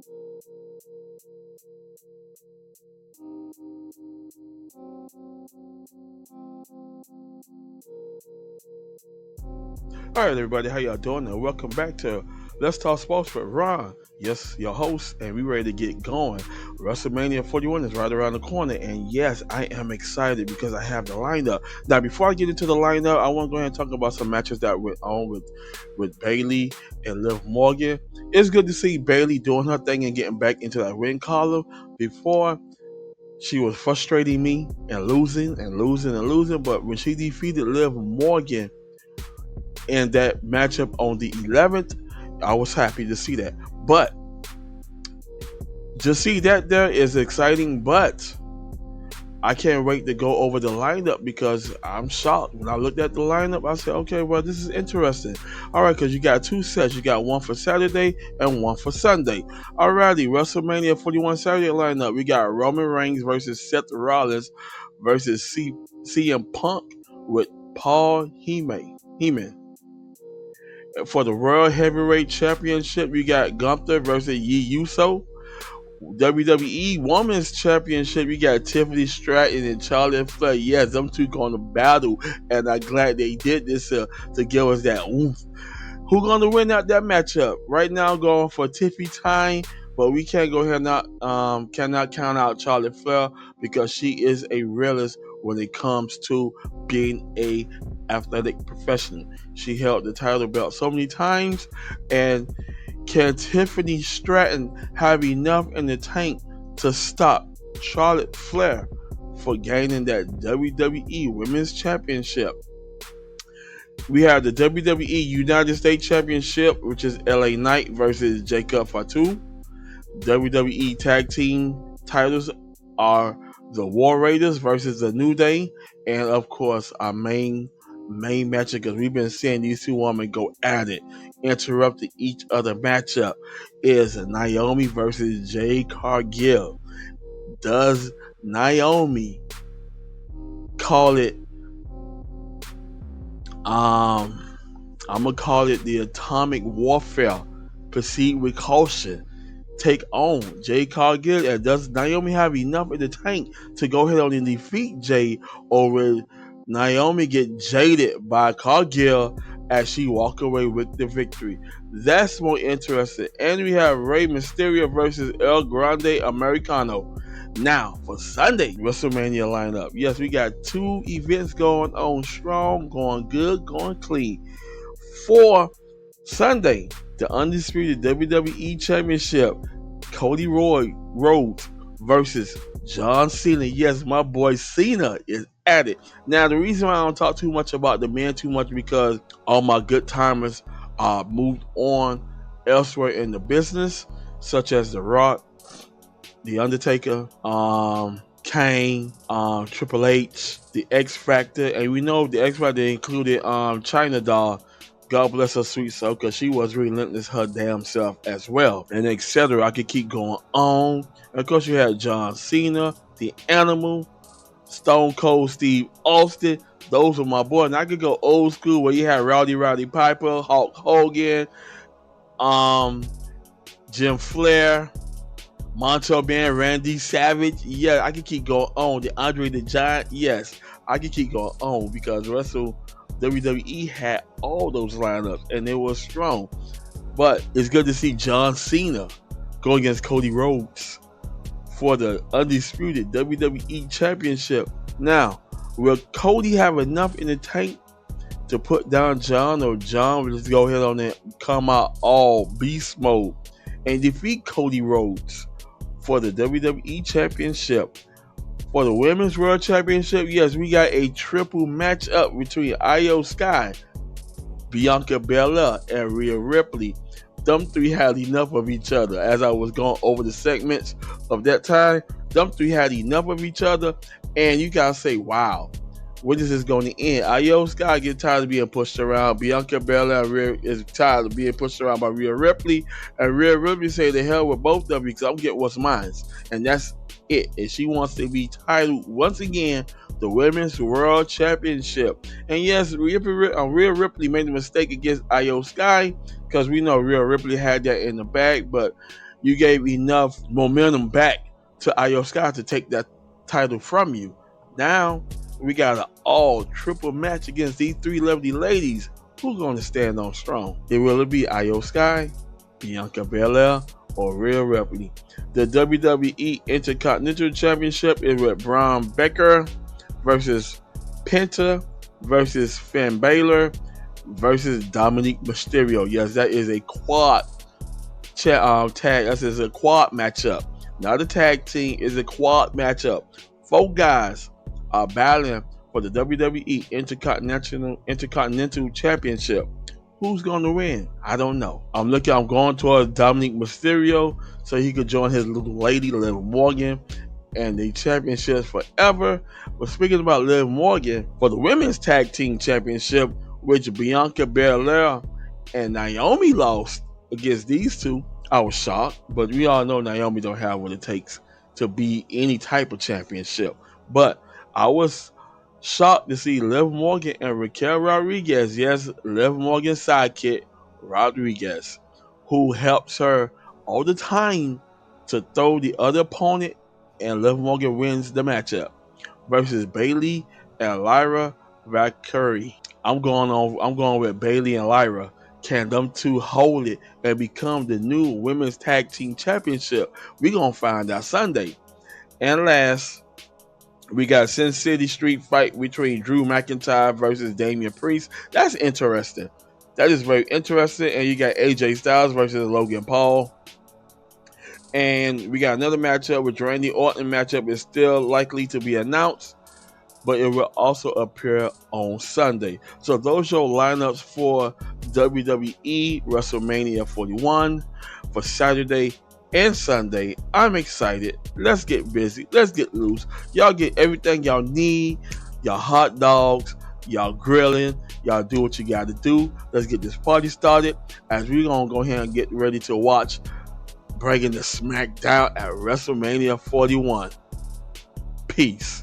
All right, everybody, how y'all doing? And welcome back to Let's Talk Sports with Ron. Yes, your host, and we ready to get going. Wrestle Mania 41 is right around the corner, and yes, I am excited because I have the lineup. Now, before I get into the lineup, I want to go ahead and talk about some matches that went on with Bayley and Liv Morgan. It's good to see Bayley doing her thing and getting back into that win column. Before, she was frustrating me and losing and losing and losing, but when she defeated Liv Morgan in that matchup on the 11th, I was happy to see that. But to see that there is exciting, but I can't wait to go over the lineup because I'm shocked. When I looked at the lineup, I said, okay, well, this is interesting. All right, because you got two sets. You got one for Saturday and one for Sunday. Alrighty, WrestleMania 41 Saturday lineup. We got Roman Reigns versus Seth Rollins versus CM Punk with Paul Heyman. For the World Heavyweight Championship, you got Gunther versus Yi Uso. WWE Women's Championship, you got Tiffany Stratton and Charlotte Flair. Yes, them two going to battle, and I'm glad they did this to give us that oomph. Who gonna win out that matchup? Right now, I'm going for Tiffy time, but we can't go here not cannot count out Charlotte Flair because she is a realist when it comes to being a athletic professional. She held the title belt so many times, and can Tiffany Stratton have enough in the tank to stop Charlotte Flair for gaining that WWE Women's Championship? We have the WWE United States Championship, which is LA Knight versus Jacob Fatu. WWE Tag Team titles are the War Raiders versus the New Day, and of course our main matchup, because we've been seeing these two women go at it, interrupting each other matchup, is Naomi versus Jade Cargill. Does Naomi call it I'm gonna call it the atomic warfare, proceed with caution, take on Jade Cargill? And does Naomi have enough in the tank to go ahead on and defeat Jade, or will Naomi get jaded by Cargill as she walk away with the victory? That's more interesting. And we have Rey Mysterio versus El Grande Americano. Now for Sunday WrestleMania lineup. Yes, we got two events going on strong, going good, going clean. For Sunday, the undisputed WWE Championship, Cody Rhodes versus John Cena. Yes, my boy Cena is at it. Now, the reason why I don't talk too much about the man too much because all my good timers moved on elsewhere in the business, such as The Rock, The Undertaker, Kane, Triple H, The X Factor, and we know the X Factor included China Doll. God bless her sweet soul, because she was relentless her damn self as well, and etc. I could keep going on. And of course, you had John Cena, The Animal, Stone Cold Steve Austin. Those were my boys. And I could go old school where you had Rowdy Piper, Hulk Hogan, um, Jim Flair, Macho Man, Randy Savage. Yeah, I can keep going on. The Andre the Giant. Yes, I can keep going on because WWE had all those lineups and they were strong. But it's good to see John Cena go against Cody Rhodes for the undisputed WWE Championship. Now, will Cody have enough in the tank to put down John, or John will just go ahead on and come out all beast mode and defeat Cody Rhodes for the WWE Championship? For the Women's World Championship, yes, we got a triple matchup between Io Sky, Bianca Belair, and Rhea Ripley. Them three had enough of each other. As I was going over the segments of that time, them three had enough of each other, and you gotta say, wow, when is this going to end? Io Sky get tired of being pushed around. Bianca Belair is tired of being pushed around by Rhea Ripley, and Rhea Ripley say the hell with both of them because I'm getting what's mine, and that's it. And she wants to be titled once again the Women's World Championship. And yes, Rhea Ripley made a mistake against Io Sky because we know Rhea Ripley had that in the bag, but You gave enough momentum back to Io Sky to take that title from you. Now we got an all triple match against these three lovely ladies. Who's going to stand on strong? It will be Io Sky, Bianca Belair, or Rhea Ripley. The WWE Intercontinental Championship is with Braun Breaker versus Penta versus Finn Balor versus Dominic Mysterio. Yes, that is a quad tag. That is a quad matchup. Not a tag team, is a quad matchup. Four guys are battling for the WWE Intercontinental Championship. Who's going to win? I don't know. I'm going towards Dominic Mysterio so he could join his little lady, Liv Morgan, and the championships forever. But speaking about Liv Morgan, for the women's tag team championship, which Bianca Belair and Naomi lost against these two, I was shocked. But we all know Naomi don't have what it takes to be any type of championship. But I was shocked to see Liv Morgan and Raquel Rodriguez, yes, Liv Morgan's sidekick, Rodriguez, who helps her all the time to throw the other opponent, and Liv Morgan wins the matchup versus Bayley and Lyra Valkyrie. I'm going with Bayley and Lyra. Can them two hold it and become the new women's tag team championship? We're gonna find out Sunday. And last, we got Sin City Street fight between Drew McIntyre versus Damian Priest. That's interesting. That is very interesting. And you got AJ Styles versus Logan Paul. And we got another matchup with Randy Orton. Matchup is still likely to be announced, but it will also appear on Sunday. So those are your lineups for WWE WrestleMania 41 for Saturday and Sunday. I'm excited. Let's get busy. Let's get loose. Y'all get everything y'all need. Y'all hot dogs. Y'all grilling. Y'all do what you got to do. Let's get this party started as we're going to go ahead and get ready to watch Breaking the SmackDown at WrestleMania 41. Peace.